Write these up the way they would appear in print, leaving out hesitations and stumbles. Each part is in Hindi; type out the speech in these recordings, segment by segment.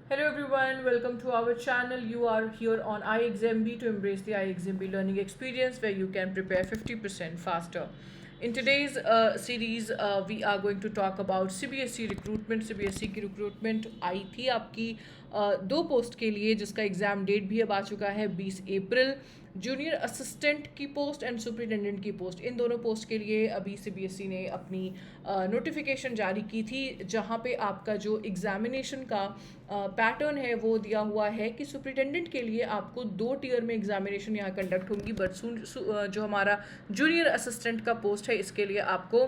Hello everyone, welcome to our channel. You are here on iExamB to embrace the iExamB learning experience where you can prepare 50% faster. In today's series, we are going to talk about CBSE recruitment. CBSE की recruitment आई थी आपकी दो पोस्ट के लिए, जिसका एग्ज़ाम डेट भी अब आ चुका है 20 अप्रैल। जूनियर असिस्टेंट की पोस्ट एंड सुपरिटेंडेंट की पोस्ट, इन दोनों पोस्ट के लिए अभी सीबीएसई ने अपनी नोटिफिकेशन जारी की थी, जहां पे आपका जो एग्जामिनेशन का पैटर्न है वो दिया हुआ है कि सुपरिटेंडेंट के लिए आपको 2 टियर में एग्जामिनेशन यहाँ कंडक्ट होंगी, बट जो हमारा जूनियर असिस्टेंट का पोस्ट है इसके लिए आपको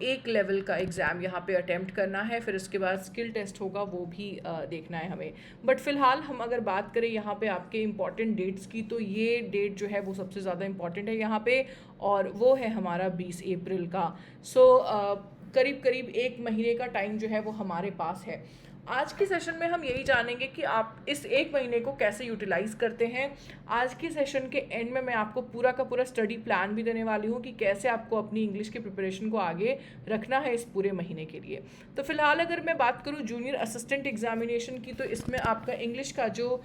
एक लेवल का एग्ज़ाम यहाँ पे अटेम्प्ट करना है, फिर इसके बाद स्किल टेस्ट होगा, वो भी देखना है हमें। बट फिलहाल हम अगर बात करें यहाँ पे आपके इम्पॉर्टेंट डेट्स की, तो ये डेट जो है वो सबसे ज़्यादा इम्पॉर्टेंट है यहाँ पे, और वो है हमारा 20 अप्रैल का। करीब करीब एक महीने का टाइम जो है वो हमारे पास है। आज के सेशन में हम यही जानेंगे कि आप इस एक महीने को कैसे यूटिलाइज़ करते हैं। आज के सेशन के एंड में मैं आपको पूरा का पूरा स्टडी प्लान भी देने वाली हूँ कि कैसे आपको अपनी इंग्लिश के प्रिपरेशन को आगे रखना है इस पूरे महीने के लिए। तो फिलहाल अगर मैं बात करूँ जूनियर असिस्टेंट एग्जामिनेशन की, तो इसमें आपका इंग्लिश का जो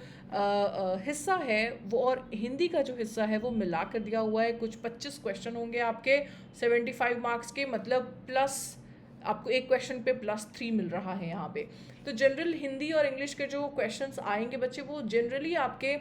हिस्सा है वो और हिंदी का जो हिस्सा है वो मिला कर दिया हुआ है। कुछ 25 क्वेश्चन होंगे आपके 75 मार्क्स के, मतलब प्लस आपको एक क्वेश्चन पे +3 मिल रहा है यहाँ पे। तो जनरल हिंदी और इंग्लिश के जो क्वेश्चंस आएंगे बच्चे, वो जनरली आपके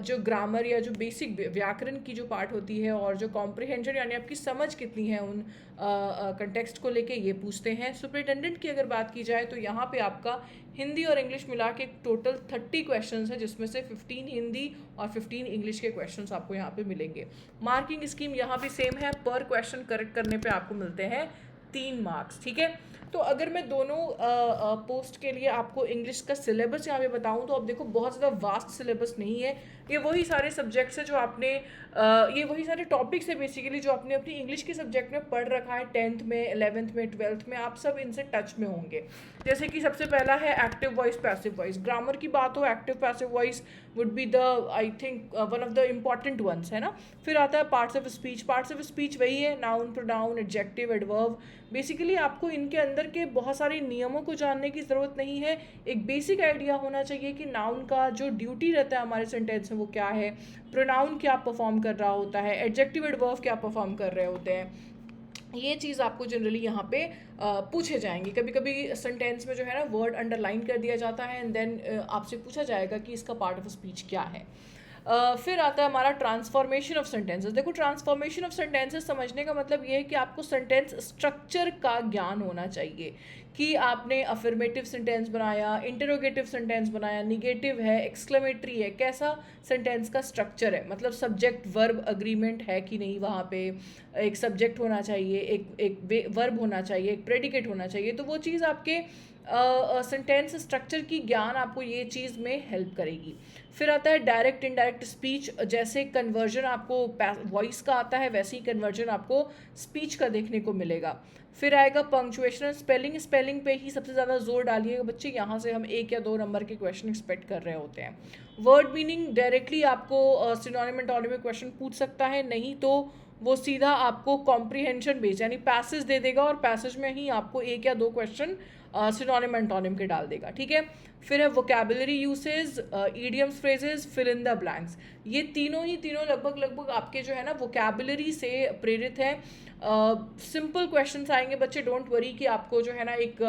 जो ग्रामर या जो बेसिक व्याकरण की जो पार्ट होती है और जो कॉम्प्रिहेंशन यानी आपकी समझ कितनी है उन कंटेक्स्ट को लेके, ये पूछते हैं। सुपरिटेंडेंट की अगर बात की जाए तो यहाँ पे आपका हिंदी और इंग्लिश मिला के टोटल 30 क्वेश्चन है, जिसमें से 15 हिंदी और 15 इंग्लिश के क्वेश्चन आपको यहाँ पे मिलेंगे। मार्किंग स्कीम यहाँ भी सेम है, पर क्वेश्चन करेक्ट करने पे आपको मिलते हैं 3 मार्क्स, ठीक है। तो अगर मैं दोनों पोस्ट के लिए आपको इंग्लिश का सिलेबस यहाँ पे बताऊँ, तो अब देखो बहुत ज़्यादा वास्ट सिलेबस नहीं है। ये वही सारे सब्जेक्ट्स हैं जो आपने ये वही सारे टॉपिक्स है बेसिकली जो आपने अपनी इंग्लिश के सब्जेक्ट में पढ़ रखा है 10th में, 11th में, 12th में, आप सब इनसे टच में होंगे। जैसे कि सबसे पहला है active voice, passive voice. Grammar की बात हो, active passive voice would be the I think one of the important once, है ना। फिर आता है parts of speech. Parts of speech वही है, noun, pronoun, adjective, adverb. Basically आपको इनके अंदर के बहुत सारे नियमों को जानने की ज़रूरत नहीं है, एक बेसिक आइडिया होना चाहिए कि नाउन का जो ड्यूटी रहता है हमारे सेंटेंस में वो क्या है, प्रोनाउन क्या परफॉर्म कर रहा होता है, एडजेक्टिव एडवर्ब क्या परफॉर्म कर रहे होते हैं। ये चीज़ आपको जनरली यहाँ पे पूछे जाएंगे। कभी कभी सेंटेंस में जो है ना वर्ड अंडरलाइन कर दिया जाता है एंड देन आपसे पूछा जाएगा कि इसका पार्ट ऑफ स्पीच क्या है। फिर आता है हमारा ट्रांसफॉर्मेशन ऑफ सेंटेंसेस। देखो, ट्रांसफॉर्मेशन ऑफ सेंटेंसेस समझने का मतलब ये है कि आपको सेंटेंस स्ट्रक्चर का ज्ञान होना चाहिए कि आपने अफर्मेटिव सेंटेंस बनाया, इंटरोगेटिव सेंटेंस बनाया, निगेटिव है, एक्सक्लेमेटरी है, कैसा सेंटेंस का स्ट्रक्चर है, मतलब सब्जेक्ट वर्ब अग्रीमेंट है कि नहीं, वहाँ पे एक सब्जेक्ट होना चाहिए, एक वर्ब होना चाहिए, एक प्रेडिकेट होना चाहिए। तो वो चीज़ आपके सेंटेंस स्ट्रक्चर की ज्ञान आपको ये चीज़ में हेल्प करेगी। फिर आता है डायरेक्ट इनडायरेक्ट स्पीच। जैसे कन्वर्जन आपको वॉइस का आता है, वैसे ही कन्वर्जन आपको स्पीच का देखने को मिलेगा। फिर आएगा पंक्चुएशन, स्पेलिंग। स्पेलिंग पे ही सबसे ज़्यादा जोर डालिएगा बच्चे, यहाँ से हम 1 या 2 नंबर के क्वेश्चन एक्सपेक्ट कर रहे होते हैं। वर्ड मीनिंग डायरेक्टली आपको सिनोनिम एंटोनिम में क्वेश्चन पूछ सकता है, नहीं तो वो सीधा आपको कॉम्प्रिहेंशन बेस्ड यानी पैसेज दे देगा और पैसेज में ही आपको 1 या 2 क्वेश्चन सिनोनिम एंटोनिम के डाल देगा, ठीक है। फिर है vocabulary usage, idioms, phrases, fill in the blanks. ये तीनों लगभग आपके जो है ना वोकेबलरी से प्रेरित है। सिंपल क्वेश्चंस आएंगे बच्चे, डोंट वरी कि आपको जो है ना एक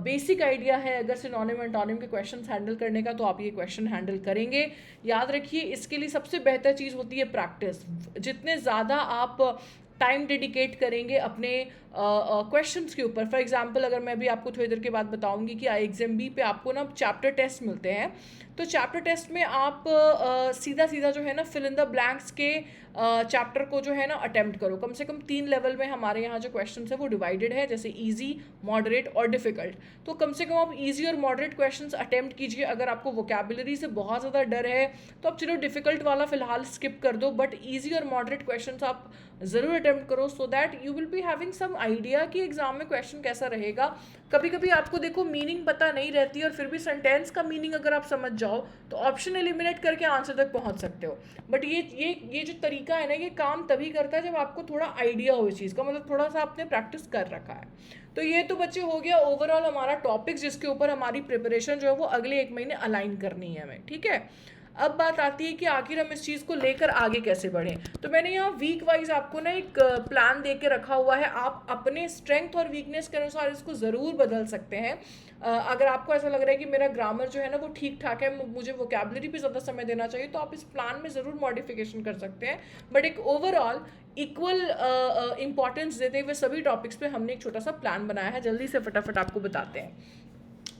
बेसिक आइडिया है अगर सिनोनिम एंटोनिम के क्वेश्चंस हैंडल करने का, तो आप ये क्वेश्चन हैंडल करेंगे। याद रखिए, इसके लिए सबसे बेहतर चीज़ होती है प्रैक्टिस। जितने ज़्यादा आप टाइम डेडिकेट करेंगे अपने क्वेश्चंस के ऊपर, फॉर एग्जांपल अगर मैं भी आपको थोड़ी देर के बाद बताऊंगी कि iExamB पे आपको ना चैप्टर टेस्ट मिलते हैं, तो चैप्टर टेस्ट में आप सीधा जो है ना फिल इन द ब्लैंक्स के चैप्टर को जो है ना अटेम्प्ट करो। कम से कम 3 लेवल में हमारे यहाँ जो क्वेश्चंस है वो डिवाइडेड है, जैसे इजी, मॉडरेट और डिफिकल्ट। तो कम से कम आप इजी और मॉडरेट क्वेश्चंस अटेम्प्ट कीजिए। अगर आपको वोकेबलरी से बहुत ज़्यादा डर है तो आप चलो डिफिकल्ट वाला फिलहाल स्किप कर दो, बट ईजी और मॉडरेट क्वेश्चंस आप ज़रूर अटेम्प्ट करो, so that you will be having some idea कि एग्जाम में क्वेश्चन कैसा रहेगा। कभी कभी आपको देखो मीनिंग पता नहीं रहती और फिर भी सेंटेंस का मीनिंग अगर आप समझ जाओ तो ऑप्शन एलिमिनेट करके आंसर तक पहुंच सकते हो। बट ये जो तरीका है ना, ये काम तभी करता है जब आपको थोड़ा आइडिया हो इस चीज़ का, मतलब थोड़ा सा आपने प्रैक्टिस कर रखा है। तो ये तो बच्चे हो गया ओवरऑल हमारा टॉपिक्स जिसके ऊपर हमारी प्रिपरेशन जो है वो अगले 1 महीने अलाइन करनी है हमें, ठीक है। अब बात आती है कि आखिर हम इस चीज़ को लेकर आगे कैसे बढ़ें। तो मैंने यहाँ वीक वाइज आपको ना एक प्लान दे के रखा हुआ है, आप अपने स्ट्रेंथ और वीकनेस के अनुसार इसको ज़रूर बदल सकते हैं। अगर आपको ऐसा लग रहा है कि मेरा ग्रामर जो है ना वो ठीक ठाक है, मुझे वोकेबलरी पे ज़्यादा समय देना चाहिए, तो आप इस प्लान में ज़रूर मॉडिफिकेशन कर सकते हैं। बट एक ओवरऑल इक्वल इंपॉर्टेंस देते हुए सभी टॉपिक्स पे हमने एक छोटा सा प्लान बनाया है, जल्दी से फटाफट आपको बताते हैं।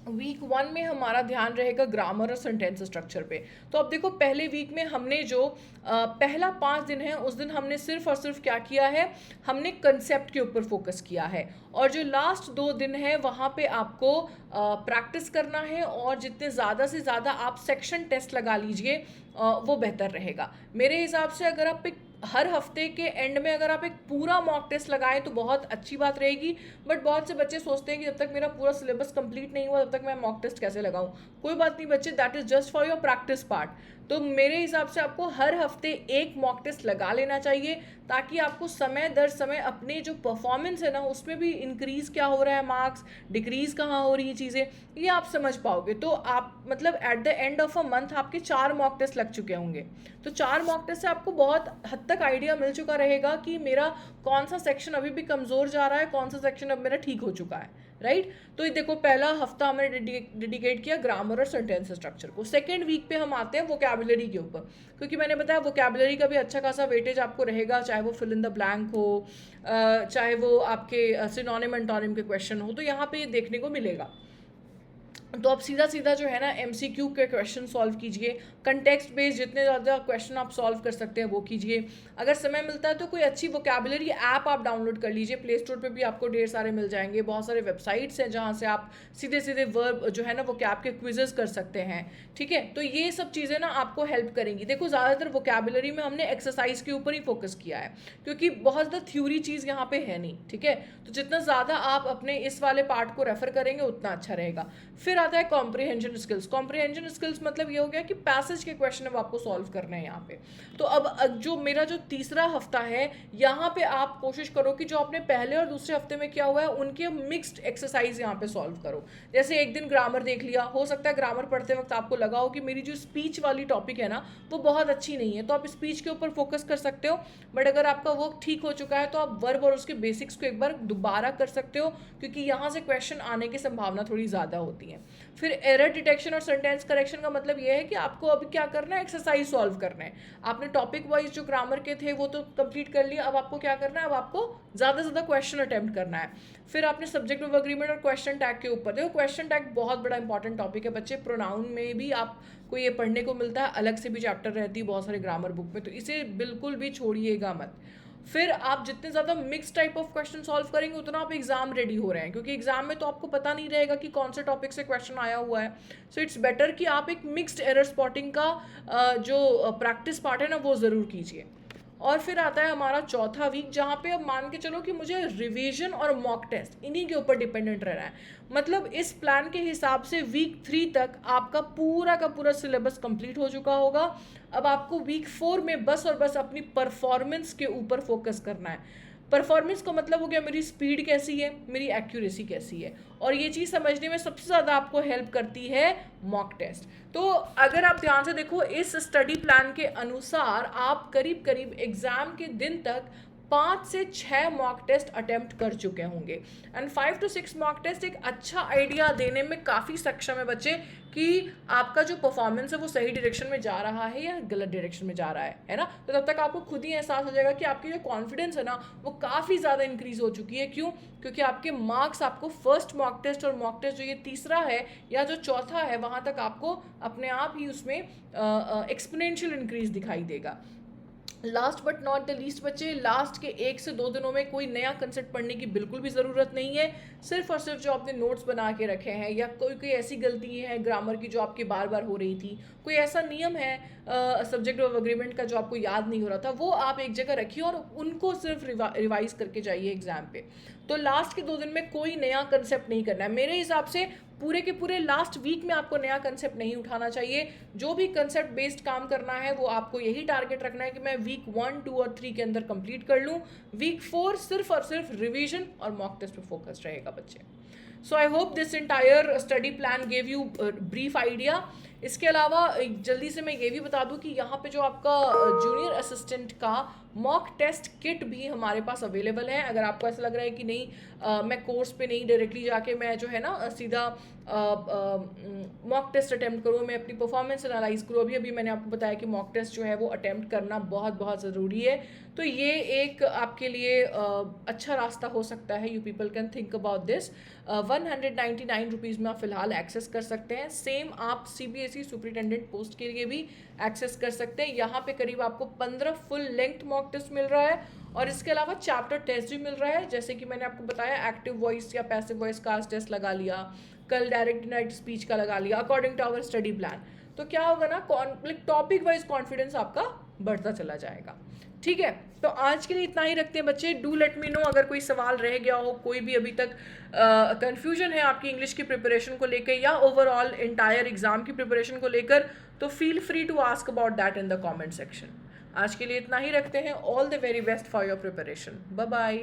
वीक 1 में हमारा ध्यान रहेगा ग्रामर और सेंटेंस स्ट्रक्चर पे। तो अब देखो पहले वीक में हमने जो पहला 5 दिन है उस दिन हमने सिर्फ और सिर्फ क्या किया है, हमने कंसेप्ट के ऊपर फोकस किया है, और जो लास्ट 2 दिन है वहाँ पे आपको प्रैक्टिस करना है, और जितने ज़्यादा से ज़्यादा आप सेक्शन टेस्ट लगा लीजिए वो बेहतर रहेगा मेरे हिसाब से। अगर आप एक हर हफ्ते के एंड में अगर आप एक पूरा मॉक टेस्ट लगाएं तो बहुत अच्छी बात रहेगी। बट बहुत से बच्चे सोचते हैं कि जब तक मेरा पूरा सिलेबस कंप्लीट नहीं हुआ तब तक मैं मॉक टेस्ट कैसे लगाऊं। कोई बात नहीं बच्चे, that is just for your practice part. तो मेरे हिसाब से आपको हर हफ्ते एक मॉक टेस्ट लगा लेना चाहिए, ताकि आपको समय दर समय अपने जो परफॉर्मेंस है ना उसमें भी इंक्रीज क्या हो रहा है, मार्क्स डिक्रीज कहाँ हो रही है चीज़ें, ये आप समझ पाओगे। तो आप मतलब at the end of a month आपके 4 मॉक टेस्ट लग चुके होंगे। तो 4 मॉक टेस्ट से आपको बहुत हद तक आइडिया मिल चुका रहेगा कि मेरा कौन सा सेक्शन अभी भी कमज़ोर जा रहा है, कौन सा सेक्शन अब मेरा ठीक हो चुका है, राइट। तो ये देखो पहला हफ्ता हमने डेडिकेट किया ग्रामर और सेंटेंस स्ट्रक्चर को। सेकेंड वीक पे हम आते हैं वोकैबुलरी के ऊपर, क्योंकि मैंने बताया वोकैबुलरी का भी अच्छा खासा वेटेज आपको रहेगा, चाहे वो फिल इन द ब्लैंक हो, चाहे वो आपके सिनोनिम एंटोनिम के क्वेश्चन हो, तो यहाँ पे ये देखने को मिलेगा। तो आप सीधा सीधा जो है ना MCQ के क्वेश्चन सॉल्व कीजिए, कंटेक्स्ट बेस्ड जितने ज़्यादा क्वेश्चन आप सॉल्व कर सकते हैं वो कीजिए। अगर समय मिलता है तो कोई अच्छी वोकैबुलरी ऐप आप डाउनलोड कर लीजिए, प्ले स्टोर पे भी आपको ढेर सारे मिल जाएंगे, बहुत सारे वेबसाइट्स हैं जहाँ से आप सीधे सीधे वर्ब जो है ना वोकैब के क्विजेस कर सकते हैं, ठीक है। तो ये सब चीज़ें ना आपको हेल्प करेंगी। देखो ज़्यादातर वोकैबुलरी में हमने एक्सरसाइज के ऊपर ही फोकस किया है, क्योंकि बहुत ज़्यादा थ्योरी चीज़ यहाँ पे है नहीं, ठीक है। तो जितना ज़्यादा आप अपने इस वाले पार्ट को रेफर करेंगे उतना अच्छा रहेगा। फिर आता है कॉम्प्रिहेंशन स्किल्स। कॉम्प्रिहेंशन स्किल्स मतलब ये हो गया कि पैसेज के क्वेश्चन अब आपको सॉल्व करने हैं यहाँ पे। तो अब जो मेरा जो तीसरा हफ्ता है यहाँ पे आप कोशिश करो कि जो आपने पहले और दूसरे हफ्ते में किया हुआ है उनके मिक्स्ड एक्सरसाइज यहाँ पे सॉल्व करो। जैसे एक दिन ग्रामर देख लिया, हो सकता है ग्रामर पढ़ते वक्त आपको लगा हो कि मेरी जो स्पीच वाली टॉपिक है ना वो बहुत अच्छी नहीं है, तो आप स्पीच के ऊपर फोकस कर सकते हो। बट अगर आपका वर्क ठीक हो चुका है तो आप वर्ब और उसके बेसिक्स को एक बार दोबारा कर सकते हो, क्योंकि यहाँ से क्वेश्चन आने की संभावना थोड़ी ज़्यादा होती है। फिर एरर डिटेक्शन और सेंटेंस करेक्शन का मतलब ये है कि आपको अभी क्या करना है, एक्सरसाइज सॉल्व करना है। आपने टॉपिक वाइज जो ग्रामर के थे वो तो कंप्लीट कर लिया, अब आपको क्या करना है, अब आपको ज़्यादा से ज़्यादा क्वेश्चन अटेम्प्ट करना है। फिर आपने सब्जेक्ट ऑफ एग्रीमेंट और क्वेश्चन टैग के ऊपर, देखो क्वेश्चन टैग बहुत बड़ा इंपॉर्टेंट टॉपिक है बच्चे, प्रोनाउन में भी आपको ये पढ़ने को मिलता है, अलग से भी चैप्टर रहती है बहुत सारे ग्रामर बुक में, तो इसे बिल्कुल भी छोड़िएगा मत। फिर आप जितने ज़्यादा mix type of question solve करेंगे उतना आप एग्जाम रेडी हो रहे हैं, क्योंकि एग्जाम में तो आपको पता नहीं रहेगा कि कौन से टॉपिक से क्वेश्चन आया हुआ है। सो इट्स बेटर कि आप एक मिक्स्ड एरर स्पॉटिंग का जो प्रैक्टिस पार्ट है ना वो ज़रूर कीजिए। और फिर आता है हमारा चौथा वीक, जहाँ पे अब मान के चलो कि मुझे रिवीजन और मॉक टेस्ट इन्हीं के ऊपर डिपेंडेंट रहना है। मतलब इस प्लान के हिसाब से वीक 3 तक आपका पूरा का पूरा सिलेबस कंप्लीट हो चुका होगा। अब आपको वीक 4 में बस और बस अपनी परफॉर्मेंस के ऊपर फोकस करना है। परफॉर्मेंस का मतलब हो गया मेरी स्पीड कैसी है, मेरी एक्यूरेसी कैसी है, और ये चीज़ समझने में सबसे ज़्यादा आपको हेल्प करती है मॉक टेस्ट। तो अगर आप ध्यान से देखो इस स्टडी प्लान के अनुसार आप करीब करीब एग्ज़ाम के दिन तक 5 से 6 मॉक टेस्ट अटेम्प्ट कर चुके होंगे, एंड 5 to 6 मॉक टेस्ट एक अच्छा आइडिया देने में काफ़ी सक्षम है बच्चे कि आपका जो परफॉर्मेंस है वो सही डायरेक्शन में जा रहा है या गलत डायरेक्शन में जा रहा है ना। तो तब तक आपको खुद ही एहसास हो जाएगा कि आपकी जो कॉन्फिडेंस है ना वो काफ़ी ज़्यादा इंक्रीज हो चुकी है। क्यों? क्योंकि आपके मार्क्स आपको फर्स्ट मॉक टेस्ट और मॉक टेस्ट जो ये तीसरा है या जो चौथा है वहाँ तक आपको अपने आप ही उसमें एक्सपोनेंशियल इंक्रीज दिखाई देगा। Last but not the least बच्चे, लास्ट के 1 से 2 दिनों में कोई नया कंसेप्ट पढ़ने की बिल्कुल भी ज़रूरत नहीं है। सिर्फ और सिर्फ जो आपने नोट्स बना के रखे हैं या कोई ऐसी गलती है ग्रामर की जो आपकी बार बार हो रही थी, कोई ऐसा नियम है सब्जेक्ट ऑफ एग्रीमेंट का जो आपको याद नहीं हो रहा था, वो आप एक जगह रखिए और उनको सिर्फ रिवाइज करके जाइए एग्जाम पे। तो लास्ट के 2 दिन में कोई नया कंसेप्ट नहीं करना है मेरे हिसाब से। पूरे के पूरे लास्ट वीक में आपको नया कंसेप्ट नहीं उठाना चाहिए। जो भी कंसेप्ट बेस्ड काम करना है वो आपको यही टारगेट रखना है कि मैं वीक 1, 2 और 3 के अंदर कंप्लीट कर लूँ। वीक 4 सिर्फ और सिर्फ रिवीजन और मॉक टेस्ट पे फोकस रहेगा बच्चे। So I hope this entire study plan gave you brief idea. इसके अलावा जल्दी से मैं ये भी बता दूं कि यहाँ पे जो आपका जूनियर असिस्टेंट का मॉक टेस्ट किट भी हमारे पास अवेलेबल है। अगर आपको ऐसा लग रहा है कि नहीं मैं कोर्स पे नहीं डायरेक्टली जाके मैं जो है ना सीधा मॉक टेस्ट अटेम्प्ट करूँ, मैं अपनी परफॉर्मेंस एनालाइज करूँ, अभी अभी मैंने आपको बताया कि मॉक टेस्ट जो है वो अटेम्प्ट करना बहुत बहुत ज़रूरी है। तो ये एक आपके लिए अच्छा रास्ता हो सकता है। You people can think about this. 199 rupees में आप फिलहाल एक्सेस कर सकते हैं। सेम आप CBSE सुपरिटेंडेंट पोस्ट के लिए भी एक्सेस कर सकते हैं। यहाँ पे करीब आपको 15 फुल लेंथ मॉक टेस्ट मिल रहा है और इसके अलावा चैप्टर टेस्ट भी मिल रहा है। जैसे कि मैंने आपको बताया एक्टिव वॉइस या पैसिव वॉइस का आज टेस्ट लगा लिया, कल डायरेक्ट डिनाइट स्पीच का लगा लिया according to our study plan. तो क्या होगा ना टॉपिक वाइज कॉन्फिडेंस आपका बढ़ता चला जाएगा। ठीक है, तो आज के लिए इतना ही रखते हैं बच्चे। डू लेट मी नो अगर कोई सवाल रह गया हो, कोई भी अभी तक कंफ्यूजन है आपकी इंग्लिश की प्रिपरेशन को लेकर या ओवरऑल इंटायर एग्जाम की प्रिपरेशन को लेकर, तो feel free to ask about that in the comment section. आज के लिए इतना ही रखते हैं। All the very best for your preparation. Bye bye.